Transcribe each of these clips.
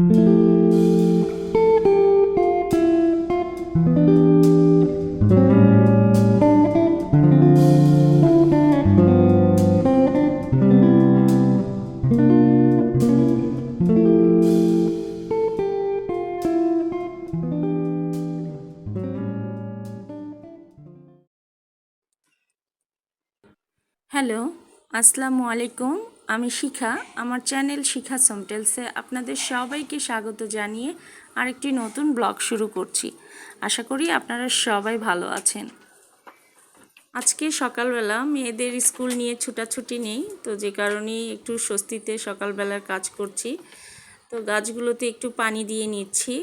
Hello, আসসালামু আলাইকুম। আমি শিখা। আমার চ্যানেল শিখা সমটেলসে আপনাদের সবাইকে স্বাগত জানিয়ে আরেকটি নতুন ব্লগ শুরু করছি। আশা করি আপনারা সবাই ভালো আছেন। আজকে সকালবেলা মেয়েদের স্কুল নিয়ে ছুটাছুটি নেই, তো যে কারণেই একটু স্বস্তিতে সকালবেলার কাজ করছি। তো গাছগুলোতে একটু পানি দিয়ে নিচ্ছি।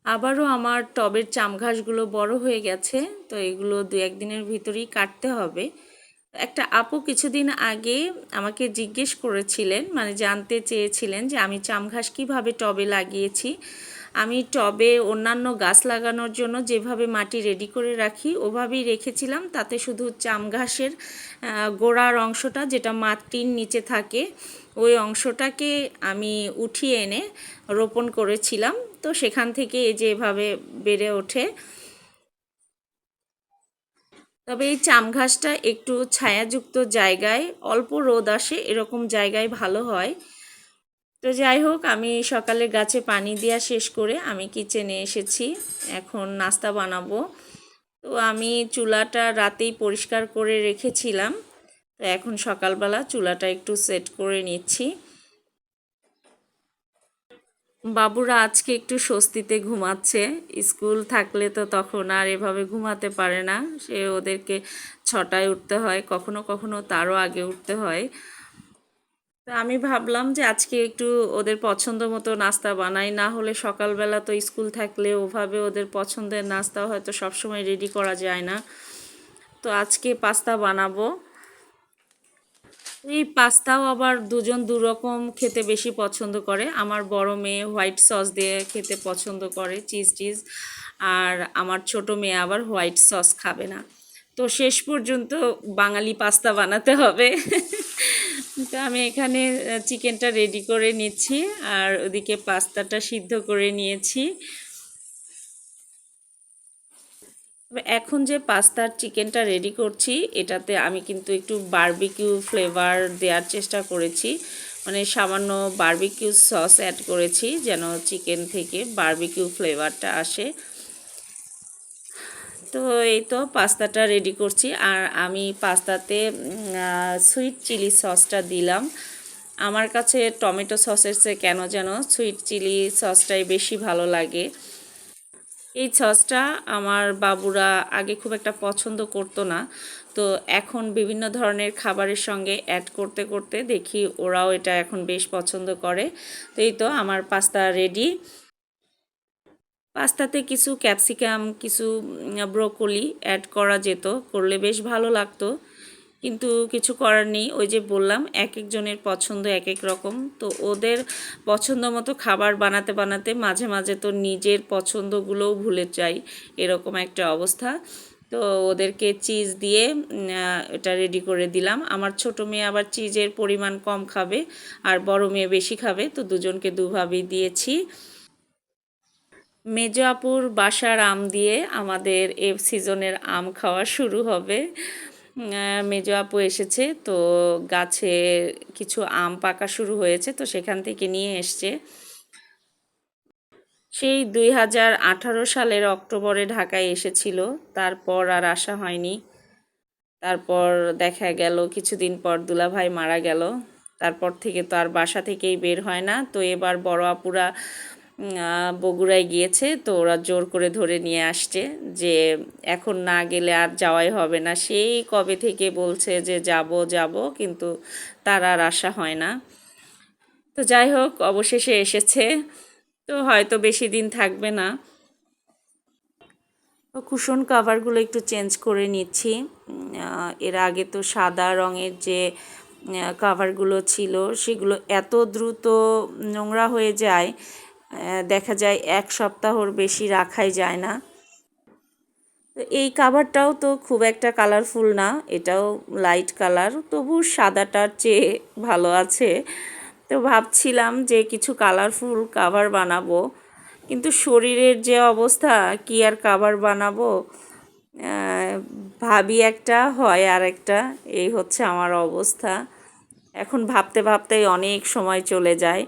আবারও আমার টবের চাম ঘাসগুলো বড় হয়ে গেছে, তো এগুলো 2-1 দিনের ভিতরেই কাটতে হবে। একটা আপু কিছুদিন আগে আমাকে জিজ্ঞেস করেছিলেন, মানে জানতে চেয়েছিলেন যে আমি চাম ঘাস কীভাবে টবে লাগিয়েছি। আমি টবে অন্যান্য গাছ লাগানোর জন্য যেভাবে মাটি রেডি করে রাখি ওভাবেই রেখেছিলাম, তাতে শুধু চাম ঘাসের গোড়ার অংশটা যেটা মাটির নিচে থাকে ওই অংশটাকে আমি উঠিয়ে এনে রোপণ করেছিলাম। তো সেখান থেকে এই যে এভাবে বেড়ে ওঠে। তবে এই চাম ঘাসটা একটু ছায়াযুক্ত জায়গায়, অল্প রোদ আসে এরকম জায়গায় ভালো হয়। তো যাই হোক, আমি সকালে গাছে পানি দেওয়া শেষ করে আমি কিচেনে এসেছি, এখন নাস্তা বানাবো। তো আমি চুলাটা রাতেই পরিষ্কার করে রেখেছিলাম, তো এখন সকালবেলা চুলাটা একটু সেট করে নিচ্ছি। বাবুরা আজকে একটু স্বস্তিতে ঘুমাচ্ছে। স্কুল থাকলে তো তখন আর এভাবে ঘুমাতে পারে না, সে ওদেরকে 6টায় উঠতে হয়, কখনো কখনো তারও আগে উঠতে হয়। তো আমি ভাবলাম যে আজকে একটু ওদের পছন্দ মতো নাস্তা বানাই, না হলে সকালবেলা তো স্কুল থাকলে ওভাবে ওদের পছন্দের নাস্তা হয়তো সবসময় রেডি করা যায় না। তো আজকে পাস্তা বানাবো। এই পাস্তাও আবার দুজন দুরকম খেতে বেশি পছন্দ করে। আমার বড় মেয়ে হোয়াইট সস দিয়ে খেতে পছন্দ করে, চিজ টিজ। আর আমার ছোট মেয়ে আবার হোয়াইট সস খাবে না। তো শেষ পর্যন্ত বাঙালি পাস্তা বানাতে হবে। তো আমি এখানে চিকেনটা রেডি করে নিচ্ছি, আর ওদিকে পাস্তাটা সিদ্ধ করে নিয়েছি। এখন যে পাস্তার চিকেনটা রেডি করছি এটাতে আমি কিন্তু একটু বারবিকিউ ফ্লেভার দেওয়ার চেষ্টা করেছি, মানে সামান্য বারবিকিউ সস অ্যাড করেছি যেন চিকেন থেকে বারবিকিউ ফ্লেভারটা আসে। তো এই তো পাস্তাটা রেডি করছি, আর আমি পাস্তাতে সুইট চিলি সসটা দিলাম। আমার কাছে টমেটো সসের চেয়ে কেন যেন সুইট চিলি সসটাই বেশি ভালো লাগে। এই সসটা আমার বাবুরা আগে খুব একটা পছন্দ করতো না, তো এখন বিভিন্ন ধরনের খাবারের সঙ্গে অ্যাড করতে করতে দেখি ওরাও এটা এখন বেশ পছন্দ করে। তো এই তো আমার পাস্তা রেডি। পাস্তাতে কিছু ক্যাপসিকাম, কিছু ব্রোকলি অ্যাড করা যেত, করলে বেশ ভালো লাগতো, কিন্তু কিছু করার নেই। ওই যে বললাম এক একজনের পছন্দ এক এক রকম, তো ওদের পছন্দ মতো খাবার বানাতে বানাতে মাঝে মাঝে তো নিজের পছন্দগুলোও ভুলে যাই, এরকম একটা অবস্থা। তো ওদেরকে চিজ দিয়ে এটা রেডি করে দিলাম। আমার ছোট মেয়ে আবার চিজের পরিমাণ কম খাবে, আর বড় মেয়ে বেশি খাবে, তো দুজনকে দুভাবেই দিয়েছি। মেজো আপুর বাসার আম দিয়ে আমাদের এ সিজনের আম খাওয়া শুরু হবে। মেজো আপু এসেছে, তো গাছে কিছু আম পাকা শুরু হয়েছে, তো সেখান থেকে নিয়ে এসছে। সেই 2018 সালের অক্টোবরে ঢাকায় এসেছিল, তারপর আর আসা হয়নি। তারপর দেখা গেল কিছুদিন পর দুলাভাই মারা গেল, তারপর থেকে তো আর বাসা থেকেই বের হয় না। তো এবার বড় আপুরা বগুড়ায় গিয়েছে, তো ওরা জোর করে ধরে নিয়ে আসছে যে এখন না গেলে আর যাওয়াই হবে না। সেই কবে থেকে বলছে যে যাব যাব, কিন্তু তার আর আসা হয় না। তো যাই হোক, অবশেষে এসেছে, তো হয়তো বেশি দিন থাকবে না। কুশন কাভারগুলো একটু চেঞ্জ করে নিচ্ছি। এর আগে তো সাদা রঙের যে কাভারগুলো ছিল সেগুলো এত দ্রুত নোংরা হয়ে যায়, দেখা যায় 1 সপ্তাহর বেশি রাখাই যায় না। তো এই কাভারটাও তো খুব একটা কালারফুল না, এটাও লাইট কালার, তবু সাদাটার চেয়ে ভালো আছে। তো ভাবছিলাম যে কিছু কালারফুল কাভার বানাবো, কিন্তু শরীরের যে অবস্থা কি আর কাভার বানাবো। ভাবি একটা হয় আর একটা, এই হচ্ছে আমার অবস্থা। এখন ভাবতে ভাবতেই অনেক সময় চলে যায়।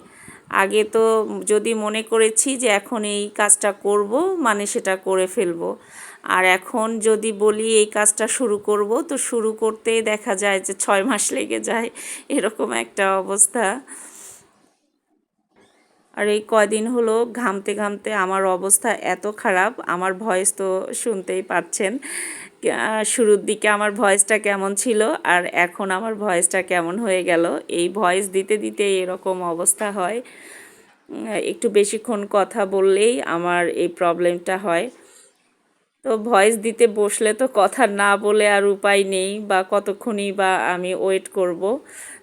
আগে তো যদি মনে করেছি যে এখন এই কাজটা করব, মানে সেটা করে ফেলবো। আর এখন যদি বলি এই কাজটা শুরু করব, তো শুরু করতেই দেখা যায় যে 6 মাস লেগে যায়, এরকম একটা অবস্থা। আর এই কয়দিন হলো ঘামতে ঘামতে আমার অবস্থা এত খারাপ, আমার ভয়েস তো শুনতেই পাচ্ছেন। শুরুর দিকে আমার ভয়েসটা কেমন ছিল আর এখন আমার ভয়েসটা কেমন হয়ে গেল। এই ভয়েস দিতে দিতে এরকম অবস্থা হয়। একটু বেশিক্ষণ কথা বললেই আমার এই প্রবলেমটা হয়। তো ভয়েস দিতে বসলে তো কথা না বলে আর উপায় নেই, বা কতক্ষণই বা আমি ওয়েট করব।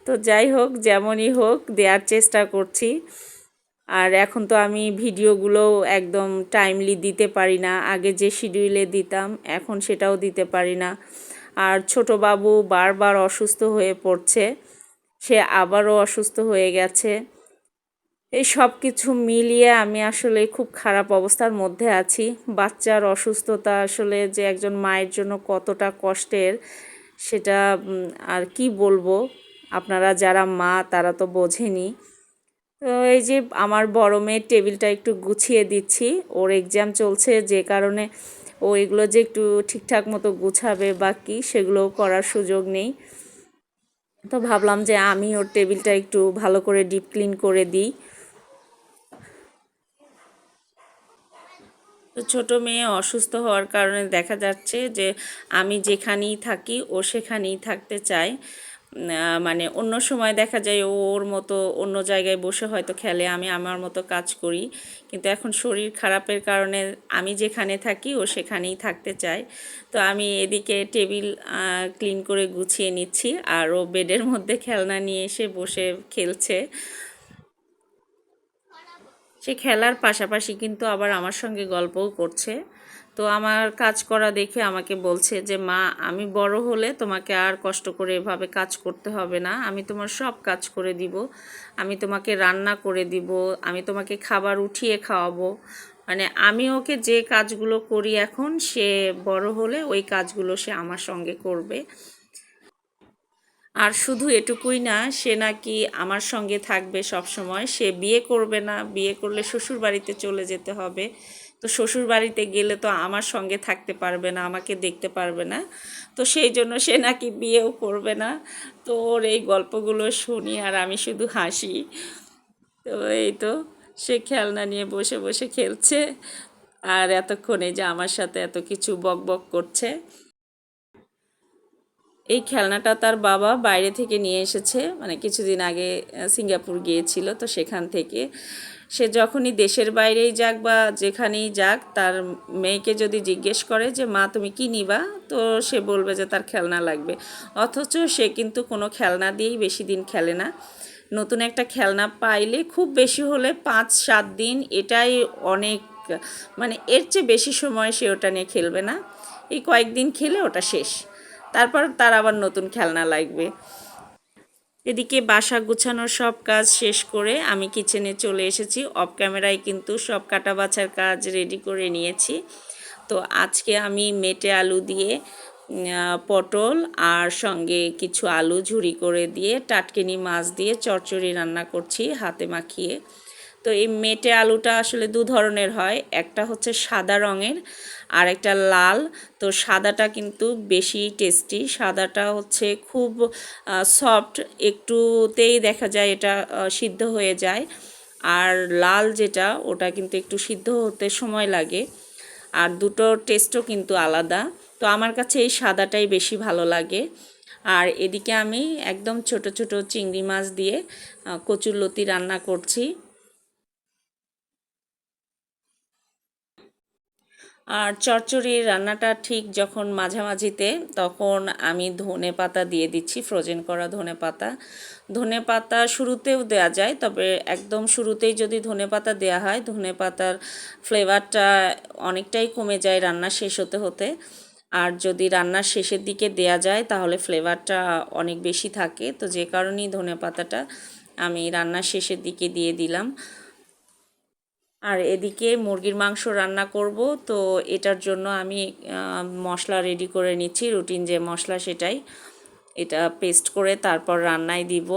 তো যাই হোক, যেমনই হোক দেওয়ার চেষ্টা করছি। আর এখন তো আমি ভিডিওগুলোও একদম টাইমলি দিতে পারি না, আগে যে শিডিউলে দিতাম এখন সেটাও দিতে পারি না। আর ছোট বাবু বারবার অসুস্থ হয়ে পড়ছে, সে আবারও অসুস্থ হয়ে গেছে। এই সব কিছু মিলিয়ে আমি আসলে খুব খারাপ অবস্থার মধ্যে আছি। বাচ্চার অসুস্থতা আসলে যে একজন মায়ের জন্য কতটা কষ্টের, সেটা আর কি বলবো। আপনারা যারা মা তারা তো বোঝেনি। তো এই যে আমার বড় মেয়ের টেবিলটা একটু গুছিয়ে দিচ্ছি, ওর এক্সাম চলছে যে কারণে ও এগুলো যে একটু ঠিকঠাক মতো গুছাবে বা কি, সেগুলোও করার সুযোগ নেই। তো ভাবলাম যে আমি ওর টেবিলটা একটু ভালো করে ডিপ ক্লিন করে দিই। তো ছোটো মেয়ে অসুস্থ হওয়ার কারণে দেখা যাচ্ছে যে আমি যেখানেই থাকি ও সেখানেই থাকতে চায়। মানে অন্য সময় দেখা যায় ও ওর মতো অন্য জায়গায় বসে হয়তো খেলে, আমি আমার মতো কাজ করি। কিন্তু এখন শরীর খারাপের কারণে আমি যেখানে থাকি ও সেখানেই থাকতে চায়। তো আমি এদিকে টেবিল ক্লিন করে গুছিয়ে নিচ্ছি, আর ও বেডের মধ্যে খেলনা নিয়ে এসে বসে খেলছে। সে খেলার পাশাপাশি কিন্তু আবার আমার সঙ্গে গল্পও করছে। তো আমার কাজ করা দেখে আমাকে বলছে যে মা, আমি বড় হলে তোমাকে আর কষ্ট করে এভাবে কাজ করতে হবে না, আমি তোমার সব কাজ করে দিব, আমি তোমাকে রান্না করে দিব, আমি তোমাকে খাবার উঠিয়ে খাওয়াবো। মানে আমি ওকে যে কাজগুলো করি এখন, সে বড় হলে ওই কাজগুলো সে আমার সঙ্গে করবে। আর শুধু এটুকুই না, সে নাকি আমার সঙ্গে থাকবে সব সময়, সে বিয়ে করবে না, বিয়ে করলে শ্বশুর বাড়িতে চলে যেতে হবে। তো শ্বশুর বাড়িতে গেলে তো আমার সঙ্গে থাকতে পারবে না, আমাকে দেখতে পারবে না। তো সেই জন্য সে নাকি বিয়েও করবে না। তো ওর এই গল্পগুলো শুনি আর আমি শুধু হাসি। তো এই তো, সে খেলনা নিয়ে বসে বসে খেলছে, আর এতক্ষণে যে আমার সাথে এত কিছু বক বক করছে। এই খেলনাটা তার বাবা বাইরে থেকে নিয়ে এসেছে, মানে কিছুদিন আগে সিঙ্গাপুর গিয়েছিল, তো সেখান থেকে সে যখনই দেশের বাইরেই যাক বা যেখানেই যাক, তার মেয়েকে যদি জিজ্ঞেস করে যে মা তুমি কি নিবা, তো সে বলবে যে তার খেলনা লাগবে। অথচ সে কিন্তু কোনো খেলনা দিয়েই বেশি দিন খেলে না। নতুন একটা খেলনা পাইলে খুব বেশি হলে 5-7 দিন, এটাই অনেক। মানে এর চেয়ে বেশি সময় সে ওটা নিয়ে খেলবে না। এই কয়েকদিন খেলে ওটা শেষ, তারপর তার আবার নতুন খেলনা লাগবে। এদিকে বাসা গুছানোর সব কাজ শেষ করে আমি কিচেনে চলে এসেছি। অফ ক্যামেরায় কিন্তু সব কাটা বাছার কাজ রেডি করে নিয়েছি। তো আজকে আমি মেটে আলু দিয়ে পটল আর সঙ্গে কিছু আলু ঝুরি করে দিয়ে টাটকিনি মাছ দিয়ে চচ্চড়ি রান্না করছি হাতে মাখিয়ে। তো এই মেটে আলুটা আসলে দু ধরনের হয়, একটা হচ্ছে সাদা রঙের আর একটা লাল। তো সাদাটা কিন্তু বেশি টেস্টি, সাদাটা হচ্ছে খুব সফট, একটুতেই দেখা যায় এটা সিদ্ধ হয়ে যায়। আর লাল যেটা, ওটা কিন্তু একটু সিদ্ধ হতে সময় লাগে। আর দুটোর টেস্টও কিন্তু আলাদা। তো আমার কাছে এই সাদাটাই বেশি ভালো লাগে। আর এদিকে আমি একদম ছোট ছোট চিংড়ি মাছ দিয়ে কচুরলতি রান্না করছি। আর চচ্চড়ির রান্নাটা ঠিক যখন মাঝামাঝিতে, তখন আমি ধনে পাতা দিয়ে দিচ্ছি, ফ্রোজেন করা ধনে পাতা। ধনে পাতা শুরুতেও দেওয়া যায়, তবে একদম শুরুতেই যদি ধনে পাতা দেওয়া হয়, ধনে পাতার ফ্লেভারটা অনেকটাই কমে যায় রান্না শেষ হতে হতে। আর যদি রান্নার শেষের দিকে দেয়া যায় তাহলে ফ্লেভারটা অনেক বেশি থাকে। তো যে কারণেই ধনে পাতাটা আমি রান্নার শেষের দিকে দিয়ে দিলাম। আর এদিকে মুরগির মাংস রান্না করব, তো এটার জন্য আমি মশলা রেডি করে নিচ্ছি, রুটিন যে মশলা সেটাই, এটা পেস্ট করে তারপর রান্নায় দিব।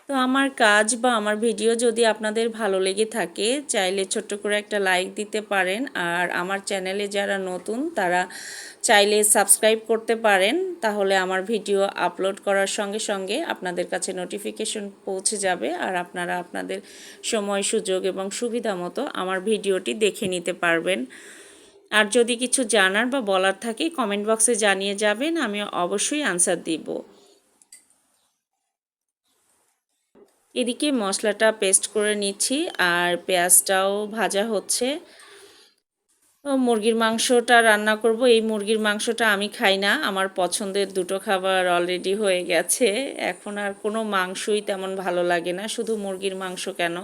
তো আমার কাজ বা আমার ভিডিও যদি আপনাদের ভালো লেগে থাকে, চাইলে ছোট্ট করে একটা লাইক দিতে পারেন। আর আমার চ্যানেলে যারা নতুন তারা চাইলে সাবস্ক্রাইব করতে পারেন, তাহলে আমার ভিডিও আপলোড করার সঙ্গে সঙ্গে আপনাদের কাছে নোটিফিকেশন পৌঁছে যাবে আর আপনারা আপনাদের সময় সুযোগ এবং সুবিধা মতো আমার ভিডিওটি দেখে নিতে পারবেন। আর যদি কিছু জানার বা বলার থাকে কমেন্ট বক্সে জানিয়ে যাবেন, আমি অবশ্যই আনসার দিব। এদিকে মশলাটা পেস্ট করে নিচ্ছি আর পেঁয়াজটাও ভাজা হচ্ছে। মুরগির মাংসটা রান্না করব। এই মুরগির মাংসটা আমি খাই না, আমার পছন্দের দুটো খাবার অলরেডি হয়ে গেছে। এখন আর কোনো মাংসই তেমন ভালো লাগে না, শুধু মুরগির মাংস কেন,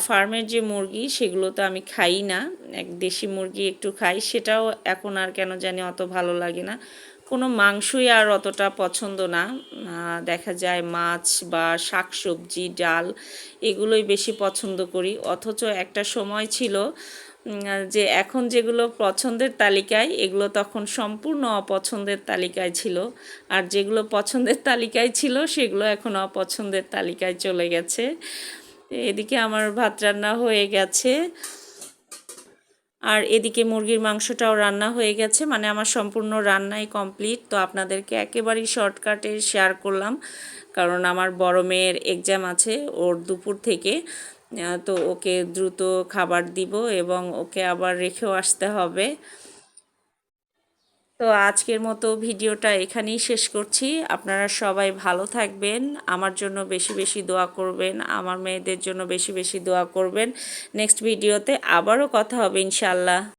ফার্মের যে মুরগি সেগুলো তো আমি খাই না। এক দেশি মুরগি একটু খাই, সেটাও এখন আর কেন জানি অত ভালো লাগে না। কোনো মাংসই আর অতটা পছন্দ না, দেখা যায় মাছ বা শাকসবজি ডাল এগুলোই বেশি পছন্দ করি। অথচ একটা সময় ছিল যে এখন যেগুলো পছন্দের তালিকায় এগুলো তখন সম্পূর্ণ অপছন্দের তালিকায় ছিল, আর যেগুলো পছন্দের তালিকায় ছিল সেগুলো এখন অপছন্দের তালিকায় চলে গেছে। এদিকে আমার ভাত রান্না হয়ে গেছে আর এদিকে মুরগির মাংসটাও রান্না হয়ে গেছে, মানে আমার সম্পূর্ণ রান্নাই কমপ্লিট। তো আপনাদেরকে একেবারেই শর্টকাটে শেয়ার করলাম, কারণ আমার বড় মেয়ের এক্সাম আছে ওর দুপুর থেকে, তো ওকে দ্রুত খাবার দিব এবং ওকে আবার রেখেও আসতে হবে। তো আজকের মতো ভিডিওটা এখানেই শেষ করছি। আপনারা সবাই ভালো থাকবেন, আমার জন্য বেশি বেশি দোয়া করবেন, আমার মেয়েদের জন্য বেশি বেশি দোয়া করবেন। নেক্সট ভিডিওতে আবারও কথা হবে ইনশাল্লাহ।